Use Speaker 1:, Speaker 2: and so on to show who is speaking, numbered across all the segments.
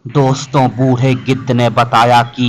Speaker 1: दोस्तों, बूढ़े गिद्ध ने बताया कि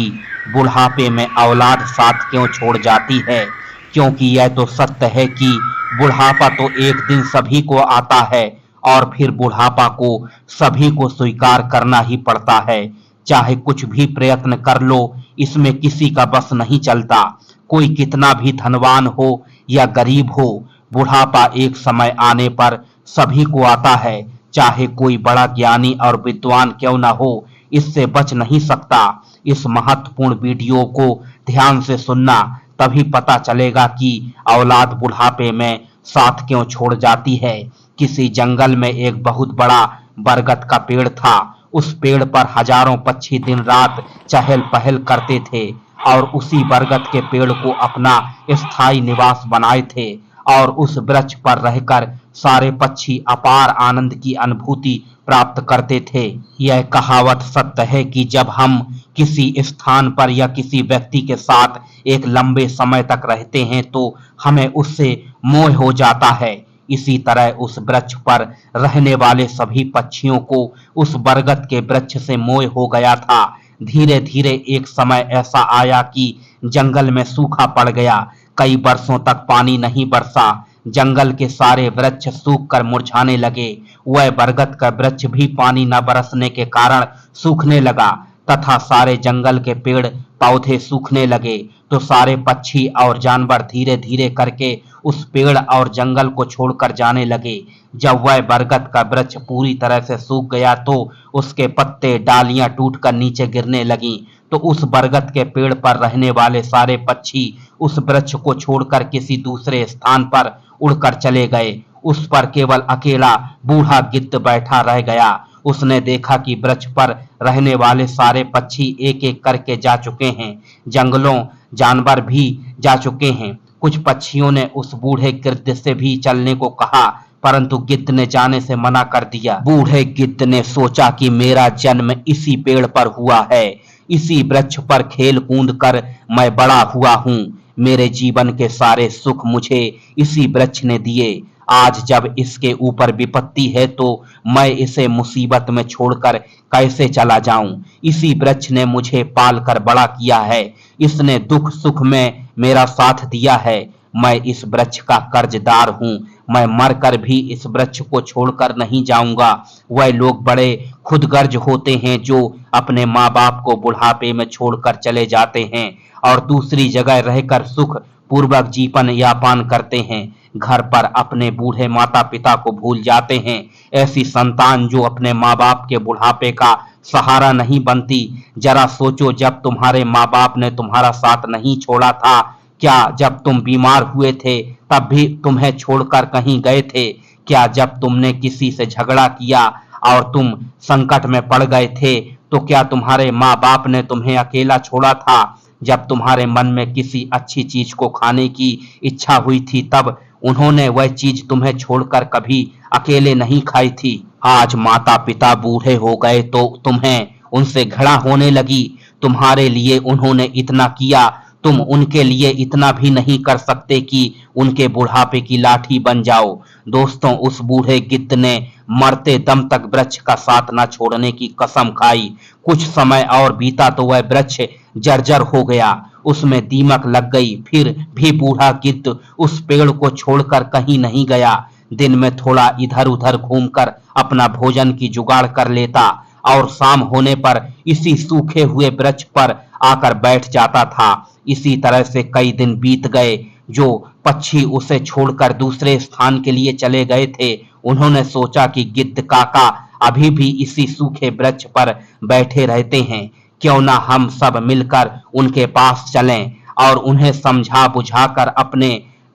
Speaker 1: बुढ़ापे में औलाद साथ क्यों छोड़ जाती है। क्योंकि यह तो सत्य है कि बुढ़ापा तो एक दिन सभी को आता है और फिर बुढ़ापा को सभी को स्वीकार करना ही पड़ता है। चाहे कुछ भी प्रयत्न कर लो, इसमें किसी का बस नहीं चलता। कोई कितना भी धनवान हो या गरीब हो, बुढ़ापा एक समय आने पर सभी को आता है। चाहे कोई बड़ा ज्ञानी और विद्वान क्यों न हो, इससे बच नहीं सकता। इस महत्वपूर्ण वीडियो को ध्यान से सुनना, तभी पता चलेगा कि औलाद बुढ़ापे में साथ क्यों छोड़ जाती है। किसी जंगल में एक बहुत बड़ा बरगद का पेड़ था। उस पेड़ पर हजारों पक्षी दिन रात चहल पहल करते थे और उसी बरगद के पेड़ को अपना स्थायी निवास बनाए थे। और उस वृक्ष पर रहकर सारे पक्षी अपार आनंद की अनुभूति प्राप्त करते थे। यह कहावत सत्य है कि जब हम किसी स्थान पर या किसी व्यक्ति के साथ एक लंबे समय तक रहते हैं तो हमें उससे मोह हो जाता है। इसी तरह उस वृक्ष पर रहने वाले सभी पक्षियों को उस बरगद के वृक्ष से मोह हो गया था। धीरे धीरे एक समय ऐसा आया कि जंगल में सूखा पड़ गया। कई वर्षों तक पानी नहीं बरसा। जंगल के सारे वृक्ष सूख कर मुरझाने लगे। वह बरगद का वृक्ष भी पानी न बरसने के कारण सूखने लगा तथा सारे जंगल के पेड़ पौधे सूखने लगे। तो सारे पक्षी और जानवर धीरे धीरे करके उस पेड़ और जंगल को छोड़कर जाने लगे। जब वह बरगद का वृक्ष पूरी तरह से सूख गया तो उसके पत्ते डालियां टूटकर नीचे गिरने लगीं। तो उस बरगद के पेड़ पर रहने वाले सारे पक्षी उस वृक्ष को छोड़कर किसी दूसरे स्थान पर उड़कर चले गए। उस पर केवल अकेला बूढ़ा गिद्ध बैठा रह गया। उसने देखा कि वृक्ष पर रहने वाले सारे पक्षी एक एक करके जा चुके हैं। जंगलों जानवर भी जा चुके हैं। कुछ पक्षियों ने उस बूढ़े गिद्ध से भी चलने को कहा, परंतु गिद्ध ने जाने से मना कर दिया। बूढ़े गिद्ध ने सोचा कि मेरा जन्म इसी पेड़ पर हुआ है, इसी वृक्ष पर खेल कूद कर मैं बड़ा हुआ हूँ। मेरे जीवन के सारे सुख मुझे इसी वृक्ष ने दिए। आज जब इसके ऊपर विपत्ति है तो मैं इसे मुसीबत में छोड़कर कैसे चला जाऊं। इसी वृक्ष ने मुझे पाल कर बड़ा किया है। इसने दुख सुख में मेरा साथ दिया है। मैं इस वृक्ष का कर्जदार हूँ। मैं मरकर भी इस वृक्ष को छोड़कर नहीं जाऊंगा। वह लोग बड़े खुदगर्ज होते हैं जो अपने माँ बाप को बुढ़ापे में छोड़कर चले जाते हैं और दूसरी जगह रहकर सुख पूर्वक जीवन यापन करते हैं। घर पर अपने बूढ़े माता पिता को भूल जाते हैं। ऐसी संतान जो अपने माँ बाप के बुढ़ापे का सहारा नहीं बनती। जरा सोचो, जब तुम्हारे माँ बाप ने तुम्हारा साथ नहीं छोड़ा था, क्या जब तुम बीमार हुए थे तब भी तुम्हें छोड़कर कहीं गए थे? क्या जब तुमने किसी से झगड़ा किया और तुम संकट में पड़ गए थे तो क्या तुम्हारे माँ बाप ने तुम्हें अकेला छोड़ा था? जब तुम्हारे मन में किसी अच्छी चीज को खाने की इच्छा हुई थी तब उन्होंने वह चीज तुम्हें छोड़कर कभी अकेले नहीं खाई थी। आज माता पिता बूढ़े हो गए तो तुम्हें उनसे घृणा होने लगी। तुम्हारे लिए उन्होंने इतना किया, तुम उनके लिए इतना भी नहीं कर सकते कि उनके बुढ़ापे की लाठी बन जाओ। दोस्तों, उस बूढ़े गिद्ध ने मरते दम तक वृक्ष का साथ न छोड़ने की कसम खाई। कुछ समय और बीता तो वह वृक्ष जर्जर हो गया, उसमें दीमक लग गई। फिर भी बूढ़ा गिद्ध उस पेड़ को छोड़कर कहीं नहीं गया। दिन में थोड़ा इधर उधर घूमकर अपना भोजन की जुगाड़ कर लेता और शाम होने पर इसी सूखे हुए वृक्ष पर आकर बैठ जाता था। इसी तरह से कई दिन बीत गए। जो पक्षी उसे छोड़कर दूसरे स्थान के लिए चले गए थे, उन्होंने सोचा कि गिद्ध काका अभी भी इसी सूखे वृक्ष पर बैठे रहते हैं। क्यों ना हम सब मिलकर उनके पास चलें और उन्हें समझा बुझाकर अपने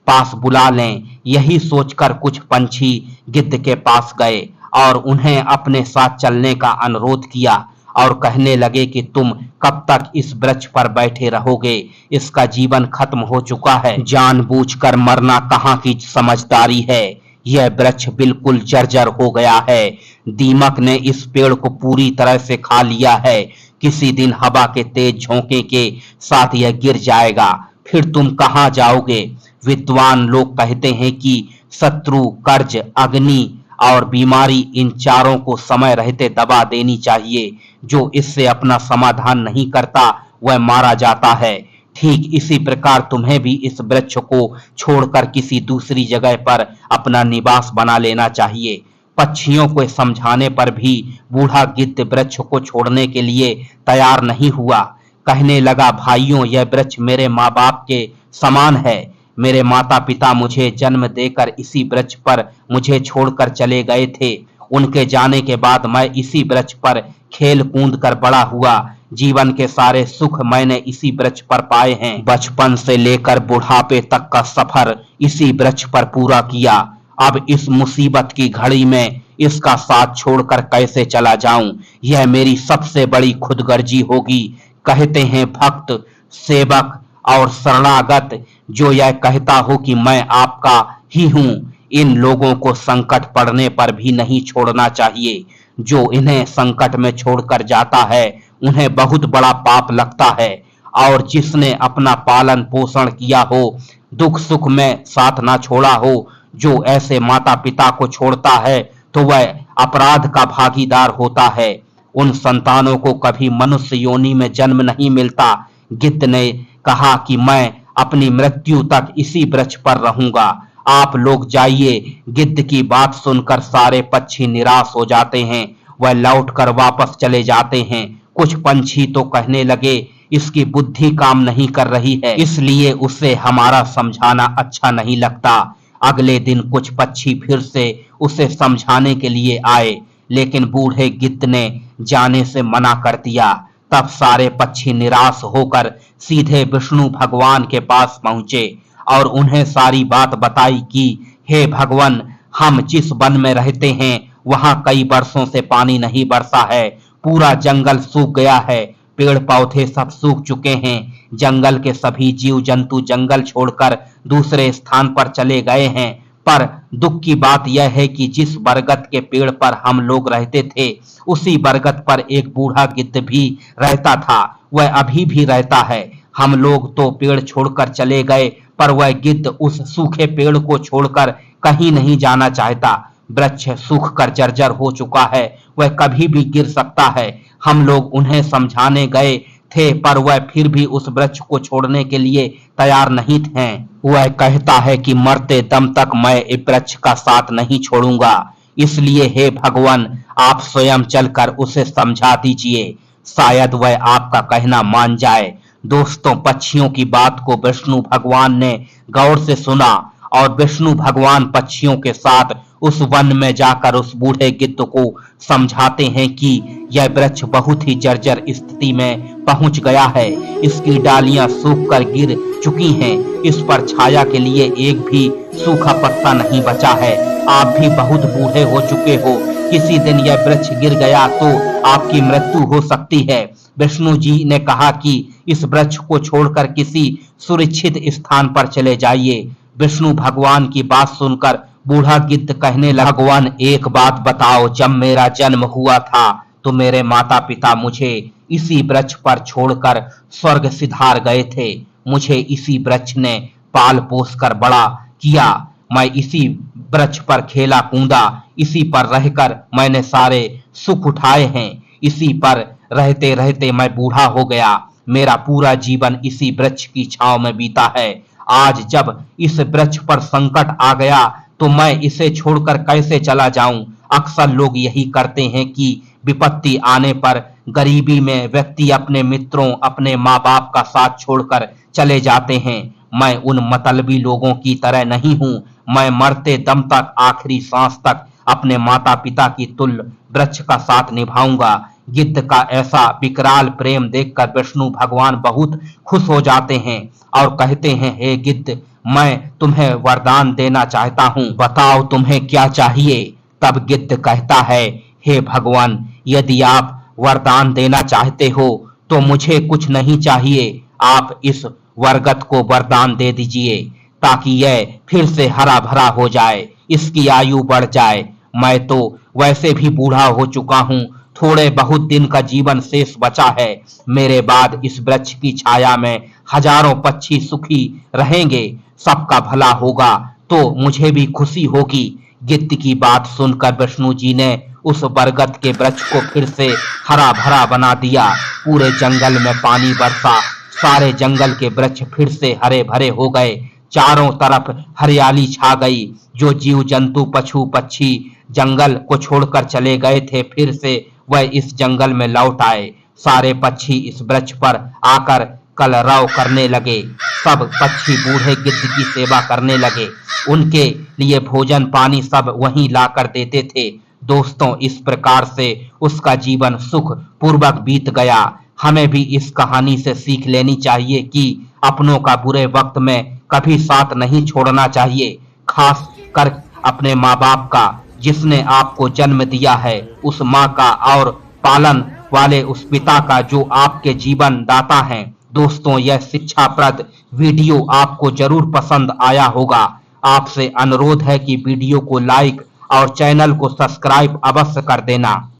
Speaker 1: पास बुला लें। यही सोचकर कुछ पंछी गिद्ध के पास गए और उन्हें अपने साथ चलने का अनुरोध किया और कहने लगे कि तुम कब तक इस वृक्ष पर बैठे रहोगे? इसका जीवन खत्म हो चुका है। जानबूझकर मरना कहाँ की समझदारी है। यह वृक्ष बिल्कुल जर्जर हो गया है। दीमक ने इस पेड़ को पूरी तरह से खा लिया है। किसी दिन हवा के तेज झोंके के साथ यह गिर जाएगा। फिर तुम कहाँ जाओगे? विद्वान लोग कहते हैं कि शत्रु, कर्ज, अग्नि और बीमारी इन चारों को समय रहते दबा देनी चाहिए। जो इससे अपना समाधान नहीं करता वह मारा जाता है। ठीक इसी प्रकार तुम्हें भी इस वृक्ष को छोड़कर किसी दूसरी जगह पर अपना निवास बना लेना चाहिए। पक्षियों को समझाने पर भी बूढ़ा गिद्ध वृक्ष को छोड़ने के लिए तैयार नहीं हुआ। कहने लगा, भाइयों, यह वृक्ष मेरे माँ बाप के समान है। मेरे माता पिता मुझे जन्म देकर इसी वृक्ष पर मुझे छोड़कर चले गए थे। उनके जाने के बाद मैं इसी वृक्ष पर खेल कूद कर बड़ा हुआ। जीवन के सारे सुख मैंने इसी वृक्ष पर पाए हैं। बचपन से लेकर बुढ़ापे तक का सफर इसी वृक्ष पर पूरा किया। अब इस मुसीबत की घड़ी में इसका साथ छोड़कर कैसे चला जाऊं? यह मेरी सबसे बड़ी खुदगर्जी होगी। कहते हैं भक्त, सेवक और शरणागत, जो यह कहता हो कि मैं आपका ही हूं, इन लोगों को संकट पड़ने पर भी नहीं छोड़ना चाहिए। जो इन्हें संकट में छोड़कर जाता है उन्हें बहुत बड़ा पाप लगता है। और जिसने अपना पालन पोषण किया हो, दुख सुख में साथ ना छोड़ा हो, जो ऐसे माता पिता को छोड़ता है तो वह अपराध का भागीदार होता है। उन संतानों को कभी मनुष्य योनि में जन्म नहीं मिलता। गिद्ध ने कहा कि मैं अपनी मृत्यु तक इसी वृक्ष पर रहूंगा। आप लोग जाइए। गिद्ध की बात सुनकर सारे पक्षी निराश हो जाते हैं। वह लौटकर वापस चले जाते हैं। कुछ पंछी तो कहने लगे, इसकी बुद्धि काम नहीं कर रही है, इसलिए उसे हमारा समझाना अच्छा नहीं लगता। अगले दिन कुछ पक्षी फिर से उसे समझाने के लिए आए, लेकिन बूढ़े गिद्ध ने जाने से मना कर दिया। तब सारे पक्षी निराश होकर सीधे विष्णु भगवान के पास पहुंचे और उन्हें सारी बात बताई कि हे भगवान, हम जिस वन में रहते हैं वहां कई वर्षों से पानी नहीं बरसा है। पूरा जंगल सूख गया है। पेड़ पौधे सब सूख चुके हैं। जंगल के सभी जीव जंतु जंगल छोड़कर दूसरे स्थान पर चले गए हैं। पर दुख की बात यह है कि जिस बरगद के पेड़ पर हम लोग रहते थे, उसी बरगद पर एक बूढ़ा गिद्ध भी रहता था। वह अभी भी रहता है। हम लोग तो पेड़ छोड़कर चले गए, पर वह गिद्ध उस सूखे पेड़ को छोड़कर कहीं नहीं जाना चाहता। वृक्ष सूख कर जर्जर हो चुका है, वह कभी भी गिर सकता है। हम लोग उन्हें समझाने गए थे, पर वह फिर भी उस वृक्ष को छोड़ने के लिए तैयार नहीं थे। वह कहता है कि मरते दम तक मैं इस वृक्ष का साथ नहीं छोड़ूंगा। इसलिए हे भगवान, आप स्वयं चलकर उसे समझा दीजिए। शायद वह आपका कहना मान जाए। दोस्तों, पक्षियों की बात को विष्णु भगवान ने गौर से सुना और विष्णु भगवान पक्षियों के साथ उस वन में जाकर उस बूढ़े गिद्ध को समझाते हैं कि यह वृक्ष बहुत ही जर्जर स्थिति में पहुंच गया है। इसकी डालियां सूखकर गिर चुकी हैं। इस पर छाया के लिए एक भी सूखा पत्ता नहीं बचा है। आप भी बहुत बूढ़े हो चुके हो। किसी दिन यह वृक्ष गिर गया तो आपकी मृत्यु हो सकती है। विष्णु जी ने कहा कि इस वृक्ष को छोड़कर किसी सुरक्षित स्थान पर चले जाइए। विष्णु भगवान की बात सुनकर बूढ़ा गिद्ध कहने लगा, भगवान, एक बात बताओ, जब मेरा जन्म हुआ था तो मेरे माता पिता मुझे इसी वृक्ष पर छोड़कर स्वर्ग सिधार गए थे। मुझे इसी वृक्ष ने पाल पोस कर बड़ा किया। मैं इसी वृक्ष पर खेला कूदा। इसी पर रहकर मैंने सारे सुख उठाए हैं। इसी पर रहते रहते मैं बूढ़ा हो गया। मेरा पूरा जीवन इसी वृक्ष की छांव में बीता है। आज जब इस वृक्ष पर संकट आ गया तो मैं इसे छोड़कर कैसे चला जाऊं? अक्सर लोग यही करते हैं कि विपत्ति आने पर गरीबी में व्यक्ति अपने मित्रों, अपने माँ बाप का साथ छोड़कर चले जाते हैं। मैं उन मतलबी लोगों की तरह नहीं हूं। मैं मरते दम तक, आखिरी सांस तक अपने माता पिता की तुल्य वृक्ष का साथ निभाऊंगा। गिद्ध का ऐसा विकराल प्रेम देखकर विष्णु भगवान बहुत खुश हो जाते हैं और कहते हैं, हे गिद्ध, मैं तुम्हें वरदान देना चाहता हूँ। बताओ तुम्हें क्या चाहिए? तब गिद्ध कहता है, हे भगवान, यदि आप वरदान देना चाहते हो तो मुझे कुछ नहीं चाहिए। आप इस बरगद को वरदान दे दीजिए ताकि यह फिर से हरा भरा हो जाए, इसकी आयु बढ़ जाए। मैं तो वैसे भी बूढ़ा हो चुका हूँ। थोड़े बहुत दिन का जीवन शेष बचा है। मेरे बाद इस वृक्ष की छाया में हजारों पक्षी सुखी रहेंगे। सबका भला होगा तो मुझे भी खुशी होगी। गिद्ध की बात सुनकर विष्णु जी ने उस बरगद के वृक्ष को फिर से हरा भरा बना दिया। पूरे जंगल में पानी बरसा, सारे जंगल के वृक्ष फिर से हरे भरे हो गए। चारों तरफ हरियाली छा गई। जो जीव जंतु पशु पक्षी जंगल को छोड़कर चले गए थे, फिर से वह इस जंगल में लौट आए। सारे पक्षी इस वृक्ष पर आकर कलरव करने लगे। सब पक्षी बूढ़े गिद्ध की सेवा करने लगे। उनके लिए भोजन पानी सब वहीं लाकर देते थे। दोस्तों, इस प्रकार से उसका जीवन सुख पूर्वक बीत गया। हमें भी इस कहानी से सीख लेनी चाहिए कि अपनों का बुरे वक्त में कभी साथ नहीं छोड़ना चाहिए, खास कर अपने माँ बाप का। जिसने आपको जन्म दिया है, उस माँ का, और पालन वाले उस पिता का जो आपके जीवन दाता हैं। दोस्तों, यह शिक्षाप्रद वीडियो आपको जरूर पसंद आया होगा। आपसे अनुरोध है कि वीडियो को लाइक और चैनल को सब्सक्राइब अवश्य कर देना।